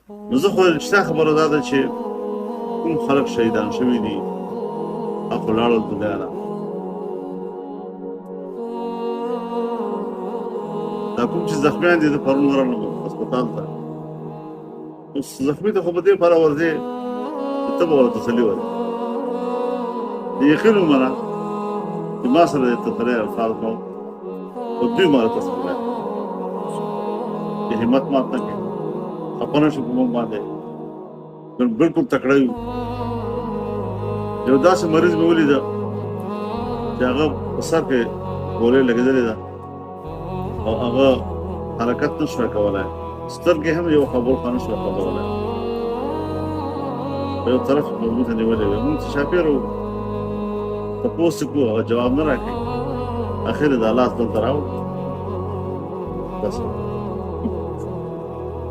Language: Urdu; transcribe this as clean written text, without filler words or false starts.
نو زه خو رښتیا خبره دا ده چې کوم خلک شهیدان شوي دي هغه لاړل دنیا نه. دا کوم چې زخمیان دي د پرون ورغلم هسپتال ته، اوس زخمي ته خو په دې لپاره ورځې چې ته به ورته تسلي ورکړې. یقین ومنه چې ما سره د تسلۍ الفاظ نه وو او دوی ما ته تسلي راکړه چې همت مات نه کړې، خفه نه شو په موږ باندې، بالکل تکړه یو. یو داسې مریض مې ولیده چې هغه په سر کې ګولۍ لګېدلې ده او هغه حرکت نه شوی کولی، سترګې هم یو خبر خوا نه شوی خوځولی، په یو طرف موږ ته نیولې وې. موږ چې چاپېره وو تپوس یې کړو، هغه جواب نه راکوي. اخر یې د لاس دلته راوړ بس.